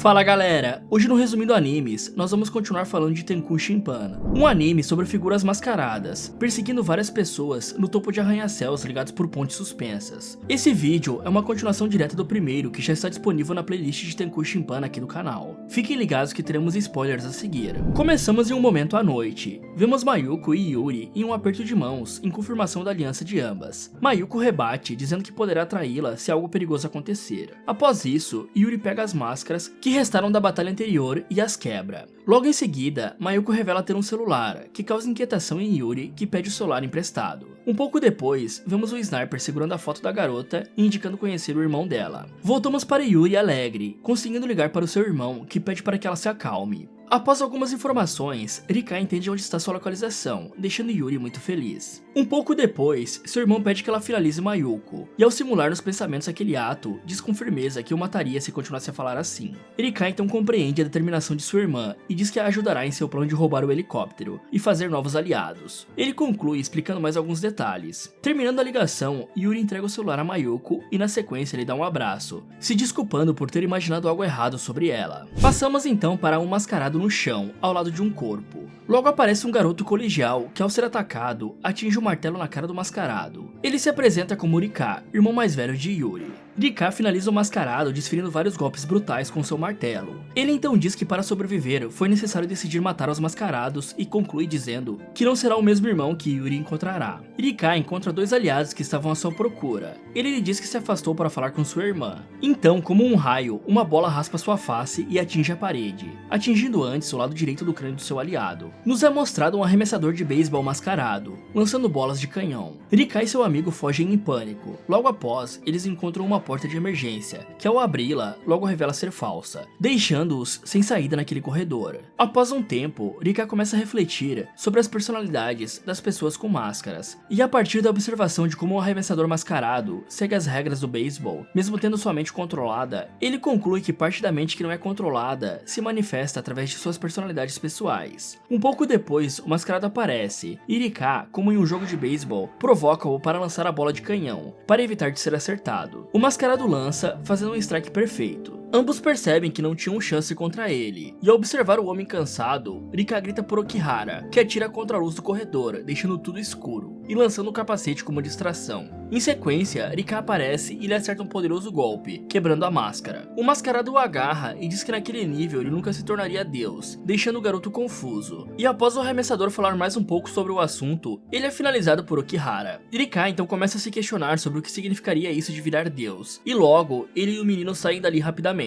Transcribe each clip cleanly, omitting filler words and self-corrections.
Fala galera, hoje no Resumindo Animes, nós vamos continuar falando de Tenku Shinpan, um anime sobre figuras mascaradas, perseguindo várias pessoas no topo de arranha-céus ligados por pontes suspensas. Esse vídeo é uma continuação direta do primeiro, que já está disponível na playlist de Tenku Shinpan aqui do canal. Fiquem ligados que teremos spoilers a seguir. Começamos em um momento à noite. Vemos Mayuko e Yuri em um aperto de mãos, em confirmação da aliança de ambas. Mayuko rebate, dizendo que poderá traí-la se algo perigoso acontecer. Após isso, Yuri pega as máscaras que restaram da batalha anterior e as quebra. Logo em seguida, Mayuko revela ter um celular, que causa inquietação em Yuri, que pede o celular emprestado. Um pouco depois, vemos o Sniper segurando a foto da garota e indicando conhecer o irmão dela. Voltamos para Yuri alegre, conseguindo ligar para o seu irmão, que pede para que ela se acalme. Após algumas informações, Rika entende onde está sua localização, deixando Yuri muito feliz. Um pouco depois, seu irmão pede que ela finalize Mayuko, e ao simular nos pensamentos aquele ato, diz com firmeza que o mataria se continuasse a falar assim. Rika então compreende a determinação de sua irmã e diz que a ajudará em seu plano de roubar o helicóptero e fazer novos aliados. Ele conclui explicando mais alguns detalhes. Terminando a ligação, Yuri entrega o celular a Mayuko e na sequência lhe dá um abraço, se desculpando por ter imaginado algo errado sobre ela. Passamos então para um mascarado no chão, ao lado de um corpo. Logo aparece um garoto colegial que, ao ser atacado, atinge um martelo na cara do mascarado. Ele se apresenta como Rika, irmão mais velho de Yuri. Rika finaliza o mascarado desferindo vários golpes brutais com seu martelo. Ele então diz que para sobreviver foi necessário decidir matar os mascarados e conclui dizendo que não será o mesmo irmão que Yuri encontrará. Rika encontra dois aliados que estavam à sua procura. Ele lhe diz que se afastou para falar com sua irmã. Então, como um raio, uma bola raspa sua face e atinge a parede, atingindo antes o lado direito do crânio do seu aliado. Nos é mostrado um arremessador de beisebol mascarado, lançando bolas de canhão. Rika e seu amigo fogem em pânico. Logo após, eles encontram uma porta de emergência, que ao abri-la, logo revela ser falsa, deixando-os sem saída naquele corredor. Após um tempo, Rika começa a refletir sobre as personalidades das pessoas com máscaras, e a partir da observação de como o arremessador mascarado segue as regras do beisebol, mesmo tendo sua mente controlada, ele conclui que parte da mente que não é controlada se manifesta através de suas personalidades pessoais. Um pouco depois, o mascarado aparece, e Rika, como em um jogo de beisebol, provoca-o para lançar a bola de canhão, para evitar de ser acertado. O mascarado lança, fazendo um strike perfeito. Ambos percebem que não tinham chance contra ele, e ao observar o homem cansado, Rika grita por Okihara, que atira contra a luz do corredor, deixando tudo escuro, e lançando o capacete como distração. Em sequência, Rika aparece e lhe acerta um poderoso golpe, quebrando a máscara. O mascarado o agarra e diz que naquele nível ele nunca se tornaria Deus, deixando o garoto confuso. E após o arremessador falar mais um pouco sobre o assunto, ele é finalizado por Okihara. Rika então começa a se questionar sobre o que significaria isso de virar Deus, e logo, ele e o menino saem dali rapidamente.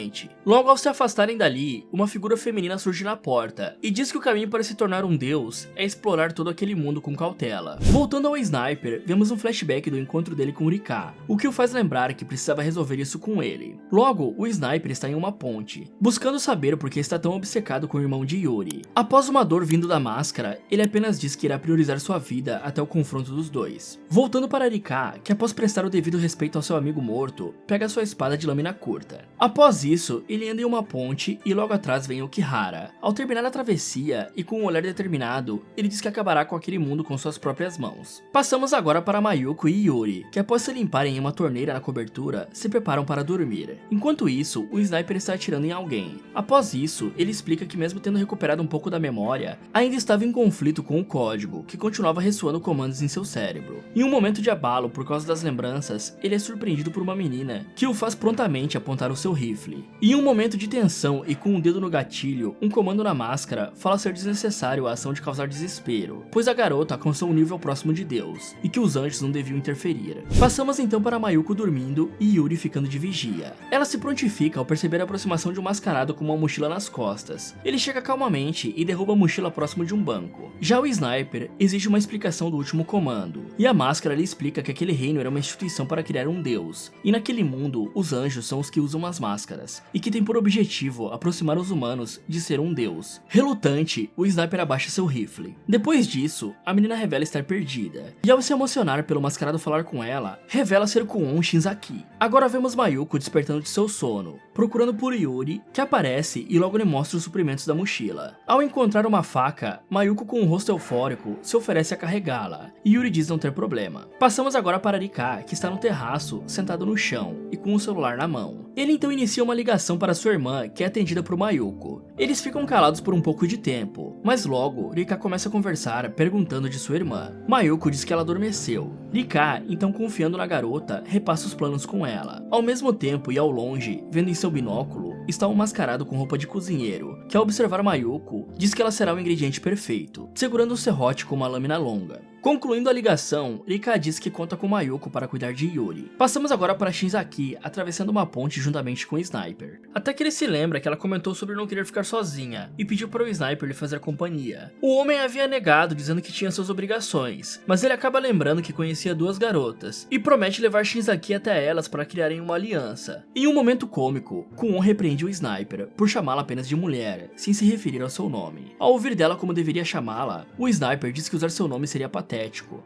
Logo ao se afastarem dali, uma figura feminina surge na porta, e diz que o caminho para se tornar um deus é explorar todo aquele mundo com cautela. Voltando ao Sniper, vemos um flashback do encontro dele com Rika, o que o faz lembrar que precisava resolver isso com ele. Logo, o Sniper está em uma ponte, buscando saber por que está tão obcecado com o irmão de Yuri. Após uma dor vindo da máscara, ele apenas diz que irá priorizar sua vida até o confronto dos dois. Voltando para Rika, que após prestar o devido respeito ao seu amigo morto, pega sua espada de lâmina curta. Após isso, ele anda em uma ponte e logo atrás vem Okihara. Ao terminar a travessia e com um olhar determinado, ele diz que acabará com aquele mundo com suas próprias mãos. Passamos agora para Mayuko e Yuri, que após se limparem em uma torneira na cobertura, se preparam para dormir. Enquanto isso, o Sniper está atirando em alguém. Após isso, ele explica que mesmo tendo recuperado um pouco da memória, ainda estava em conflito com o código, que continuava ressoando comandos em seu cérebro. Em um momento de abalo por causa das lembranças, ele é surpreendido por uma menina, que o faz prontamente apontar o seu rifle. Em um momento de tensão e com o dedo no gatilho, um comando na máscara fala ser desnecessário a ação de causar desespero, pois a garota alcançou um nível próximo de Deus, e que os anjos não deviam interferir. Passamos então para Mayuko dormindo e Yuri ficando de vigia. Ela se prontifica ao perceber a aproximação de um mascarado com uma mochila nas costas. Ele chega calmamente e derruba a mochila próximo de um banco. Já o Sniper exige uma explicação do último comando, e a máscara lhe explica que aquele reino era uma instituição para criar um deus, e naquele mundo, os anjos são os que usam as máscaras, e que tem por objetivo aproximar os humanos de ser um deus. Relutante, o Sniper abaixa seu rifle. Depois disso, a menina revela estar perdida, e ao se emocionar pelo mascarado falar com ela, revela ser Kuon Shinzaki. Agora vemos Mayuko despertando de seu sono, procurando por Yuri, que aparece e logo lhe mostra os suprimentos da mochila. Ao encontrar uma faca, Mayuko com um rosto eufórico se oferece a carregá-la, e Yuri diz não ter problema. Passamos agora para Rika, que está no terraço, sentado no chão, e com o celular na mão. Ele então inicia uma ligação para sua irmã, que é atendida por Mayuko. Eles ficam calados por um pouco de tempo, mas logo Rika começa a conversar perguntando de sua irmã. Mayuko diz que ela adormeceu. Rika, então confiando na garota, repassa os planos com ela. Ao mesmo tempo e ao longe, vendo em seu binóculo, está um mascarado com roupa de cozinheiro, que ao observar Mayuko, diz que ela será o ingrediente perfeito, segurando um serrote com uma lâmina longa. Concluindo a ligação, Rika diz que conta com Mayuko para cuidar de Yuri. Passamos agora para Shinzaki, atravessando uma ponte juntamente com o Sniper. Até que ele se lembra que ela comentou sobre não querer ficar sozinha, e pediu para o Sniper lhe fazer companhia. O homem havia negado, dizendo que tinha suas obrigações, mas ele acaba lembrando que conhecia duas garotas, e promete levar Shinzaki até elas para criarem uma aliança. Em um momento cômico, Kuon repreende o Sniper, por chamá-la apenas de mulher, sem se referir ao seu nome. Ao ouvir dela como deveria chamá-la, o Sniper diz que usar seu nome seria patético,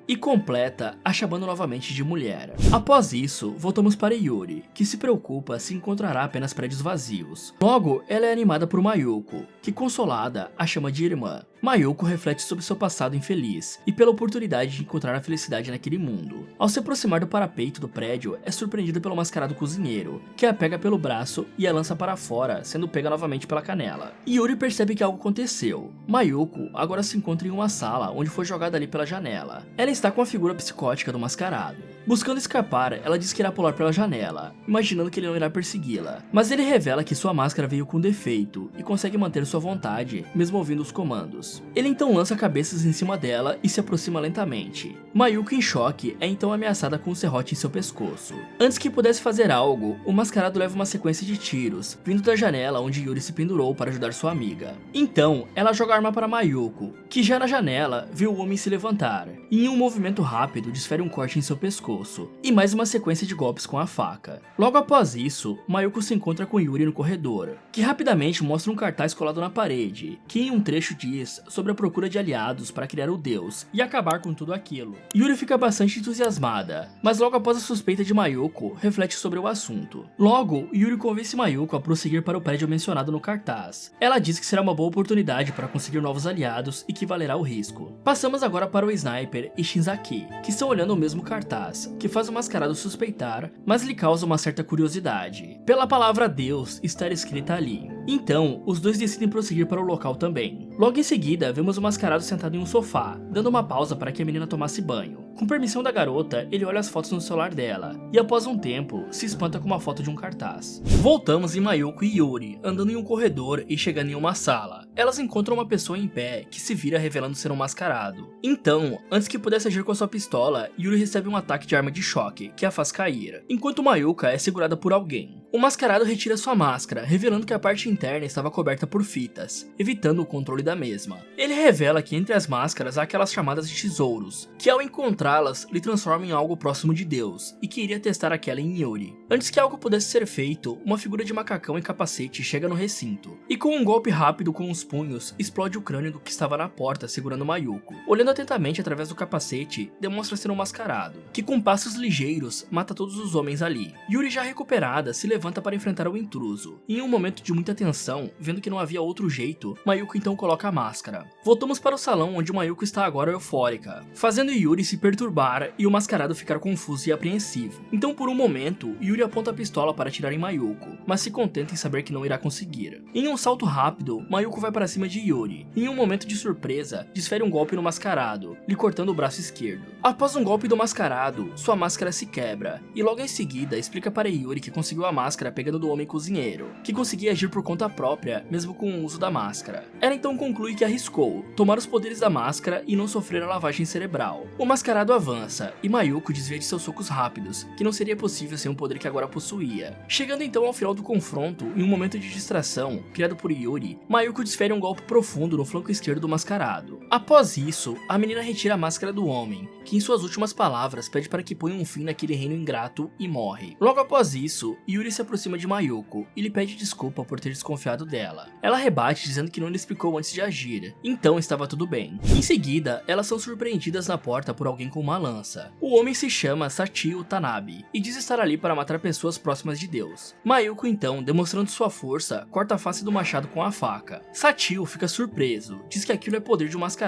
e completa a chamando novamente de mulher. Após isso, voltamos para Yuri, que se preocupa se encontrará apenas prédios vazios. Logo, ela é animada por Mayuko, que consolada a chama de irmã. Mayuko reflete sobre seu passado infeliz e pela oportunidade de encontrar a felicidade naquele mundo. Ao se aproximar do parapeito do prédio, é surpreendida pelo mascarado cozinheiro, que a pega pelo braço e a lança para fora, sendo pega novamente pela canela. Yuri percebe que algo aconteceu. Mayuko agora se encontra em uma sala onde foi jogada ali pela janela. Ela está com a figura psicótica do mascarado. Buscando escapar, ela diz que irá pular pela janela, imaginando que ele não irá persegui-la. Mas ele revela que sua máscara veio com defeito e consegue manter sua vontade, mesmo ouvindo os comandos. Ele então lança cabeças em cima dela e se aproxima lentamente. Mayuko, em choque, é então ameaçada com um serrote em seu pescoço. Antes que pudesse fazer algo, o mascarado leva uma sequência de tiros, vindo da janela onde Yuri se pendurou para ajudar sua amiga. Então, ela joga a arma para Mayuko, que já na janela viu o homem se levantar, e em um movimento rápido desfere um corte em seu pescoço, e mais uma sequência de golpes com a faca. Logo após isso, Mayuko se encontra com Yuri no corredor, que rapidamente mostra um cartaz colado na parede, que em um trecho diz sobre a procura de aliados para criar o Deus e acabar com tudo aquilo. Yuri fica bastante entusiasmada, mas logo após a suspeita de Mayuko, reflete sobre o assunto. Logo, Yuri convence Mayuko a prosseguir para o prédio mencionado no cartaz. Ela diz que será uma boa oportunidade para conseguir novos aliados e que valerá o risco. Passamos agora para o Sniper e Shinzaki, que estão olhando o mesmo cartaz, que faz o mascarado suspeitar, mas lhe causa uma certa curiosidade, pela palavra Deus estar escrita ali. Então, os dois decidem prosseguir para o local também. Logo em seguida, vemos o mascarado sentado em um sofá, dando uma pausa para que a menina tomasse banho. Com permissão da garota, ele olha as fotos no celular dela, e após um tempo, se espanta com uma foto de um cartaz. Voltamos em Mayuko e Yuri, andando em um corredor e chegando em uma sala. Elas encontram uma pessoa em pé, que se vira revelando ser um mascarado. Então, antes que pudesse agir com a sua pistola, Yuri recebe um ataque de arma de choque, que a faz cair, enquanto Mayuko é segurada por alguém. O mascarado retira sua máscara, revelando que a parte interna estava coberta por fitas, evitando o controle da mesma. Ele revela que entre as máscaras há aquelas chamadas de tesouros, que ao encontrá-las lhe transformam em algo próximo de Deus, e que iria testar aquela em Yuri. Antes que algo pudesse ser feito, uma figura de macacão em capacete chega no recinto, e com um golpe rápido com os punhos, explode o crânio do que estava na porta segurando Mayuko. Olhando atentamente através do capacete, demonstra ser um mascarado, que com passos ligeiros mata todos os homens ali. Yuri, já recuperada, se levanta para enfrentar o intruso, e em um momento de muita tensão, vendo que não havia outro jeito, Mayuko então coloca a máscara. Voltamos para o salão onde Mayuko está agora eufórica, fazendo Yuri se perturbar e o mascarado ficar confuso e apreensivo. Então por um momento, Yuri aponta a pistola para atirar em Mayuko, mas se contenta em saber que não irá conseguir. Em um salto rápido, Mayuko vai para cima de Yuri, e em um momento de surpresa, desfere um golpe no mascarado, lhe cortando o braço esquerdo. Após um golpe do mascarado, sua máscara se quebra, e logo em seguida explica para Yuri que conseguiu a máscara pegando do homem cozinheiro, que conseguia agir por conta própria, mesmo com o uso da máscara. Ela então conclui que arriscou tomar os poderes da máscara e não sofrer a lavagem cerebral. O mascarado avança, e Mayuko desvia de seus socos rápidos, que não seria possível sem um poder que agora possuía. Chegando então ao final do confronto, em um momento de distração, criado por Yuri, Mayuko desfere um golpe profundo no flanco esquerdo do mascarado. Após isso, a menina retira a máscara do homem, que em suas últimas palavras pede para que ponha um fim naquele reino ingrato e morre. Logo após isso, Yuri se aproxima de Mayuko e lhe pede desculpa por ter desconfiado dela. Ela rebate dizendo que não lhe explicou antes de agir, então estava tudo bem. Em seguida, elas são surpreendidas na porta por alguém com uma lança. O homem se chama Sachio Tanabe e diz estar ali para matar pessoas próximas de Deus. Mayuko então, demonstrando sua força, corta a face do machado com a faca. Sachio fica surpreso, diz que aquilo é poder de um mascarado,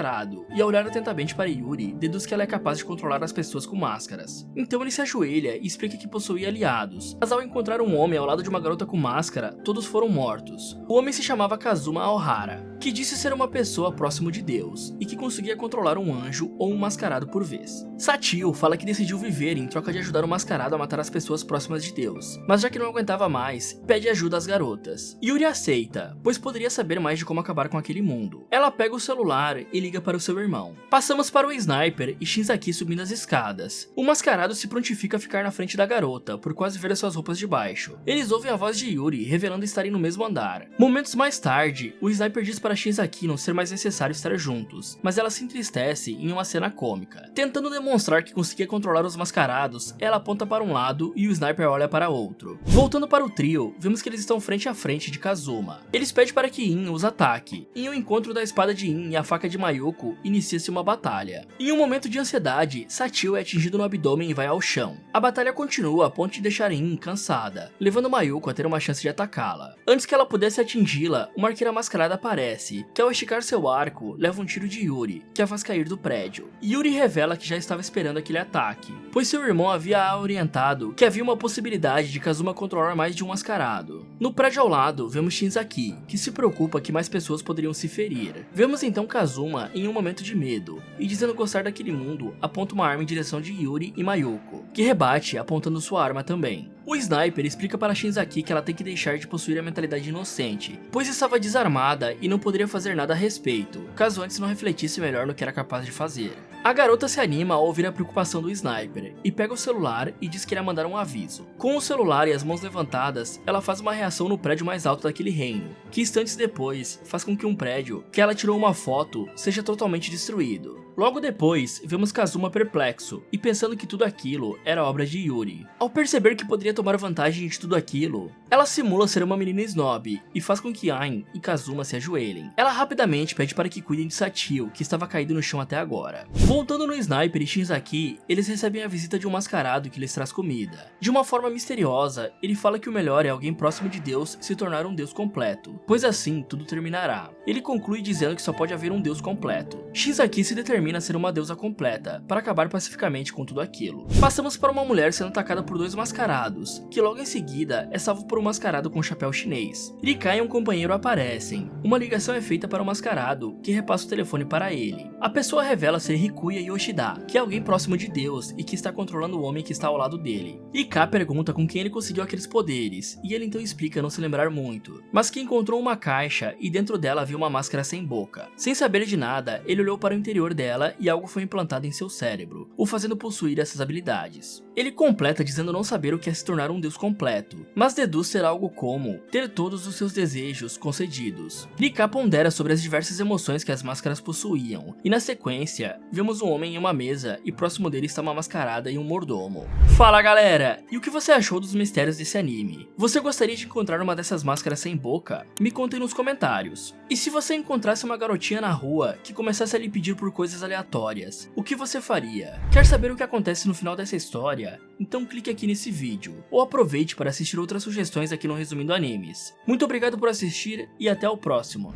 e ao olhar atentamente para Yuri, deduz que ela é capaz de controlar as pessoas com máscaras. Então ele se ajoelha e explica que possuía aliados, mas ao encontrar um homem ao lado de uma garota com máscara, todos foram mortos. O homem se chamava Kazuma Ohara, que disse ser uma pessoa próximo de Deus, e que conseguia controlar um anjo ou um mascarado por vez. Sachio fala que decidiu viver em troca de ajudar o mascarado a matar as pessoas próximas de Deus, mas já que não aguentava mais, pede ajuda às garotas. Yuri aceita, pois poderia saber mais de como acabar com aquele mundo. Ela pega o celular e liga para o seu irmão. Passamos para o Sniper e Shinzaki subindo as escadas. O mascarado se prontifica a ficar na frente da garota, por quase ver as suas roupas de baixo. Eles ouvem a voz de Yuri, revelando estarem no mesmo andar. Momentos mais tarde, o Sniper diz para Shinzaki não ser mais necessário estar juntos, mas ela se entristece em uma cena cômica. Tentando demonstrar que conseguia controlar os mascarados, ela aponta para um lado e o Sniper olha para outro. Voltando para o trio, vemos que eles estão frente a frente de Kazuma. Eles pedem para que In os ataque. Em um encontro da espada de In e a faca de Mayuko, inicia-se uma batalha. Em um momento de ansiedade, Sachio é atingido no abdômen e vai ao chão. A batalha continua a ponto de deixar In cansada, levando Mayuko a ter uma chance de atacá-la. Antes que ela pudesse atingi-la, uma arqueira mascarada aparece, que ao esticar seu arco, leva um tiro de Yuri, que a faz cair do prédio. Yuri revela que já estava esperando aquele ataque, pois seu irmão havia a orientado que havia uma possibilidade de Kazuma controlar mais de um mascarado. No prédio ao lado, vemos Shinzaki, que se preocupa que mais pessoas poderiam se ferir. Vemos então Kazuma em um momento de medo, e dizendo gostar daquele mundo, aponta uma arma em direção de Yuri e Mayuko, que rebate apontando sua arma também. O Sniper explica para Shinzaki que ela tem que deixar de possuir a mentalidade inocente, pois estava desarmada e não poderia fazer nada a respeito, caso antes não refletisse melhor no que era capaz de fazer. A garota se anima ao ouvir a preocupação do Sniper, e pega o celular e diz que irá mandar um aviso. Com o celular e as mãos levantadas, ela faz uma reação no prédio mais alto daquele reino, que instantes depois faz com que um prédio, que ela tirou uma foto, seja totalmente destruído. Logo depois, vemos Kazuma perplexo, e pensando que tudo aquilo era obra de Yuri. Ao perceber que poderia tomar vantagem de tudo aquilo, ela simula ser uma menina snob, e faz com que Ain e Kazuma se ajoelhem. Ela rapidamente pede para que cuidem de Sachio, que estava caído no chão até agora. Voltando no Sniper e Shinzaki, eles recebem a visita de um mascarado que lhes traz comida. De uma forma misteriosa, ele fala que o melhor é alguém próximo de Deus se tornar um Deus completo, pois assim tudo terminará. Ele conclui dizendo que só pode haver um Deus completo. Shinzaki se determina a ser uma deusa completa, para acabar pacificamente com tudo aquilo. Passamos para uma mulher sendo atacada por dois mascarados, que logo em seguida é salvo por um mascarado com chapéu chinês. Rika e um companheiro aparecem. Uma ligação é feita para o mascarado, que repassa o telefone para ele. A pessoa revela ser Rikuya Yoshida, que é alguém próximo de Deus e que está controlando o homem que está ao lado dele. Rika pergunta com quem ele conseguiu aqueles poderes, e ele então explica não se lembrar muito, mas que encontrou uma caixa e dentro dela havia uma máscara sem boca. Sem saber de nada, ele olhou para o interior dela e algo foi implantado em seu cérebro, o fazendo possuir essas habilidades. Ele completa dizendo não saber o que é se tornar um deus completo, mas deduz ser algo como ter todos os seus desejos concedidos. Rika pondera sobre as diversas emoções que as máscaras possuíam, e na sequência, vemos um homem em uma mesa e próximo dele está uma mascarada e um mordomo. Fala galera, e o que você achou dos mistérios desse anime? Você gostaria de encontrar uma dessas máscaras sem boca? Me contem nos comentários. E se você encontrasse uma garotinha na rua que começasse a lhe pedir por coisas aleatórias, o que você faria? Quer saber o que acontece no final dessa história? Então clique aqui nesse vídeo, ou aproveite para assistir outras sugestões aqui no Resumindo Animes. Muito obrigado por assistir e até o próximo.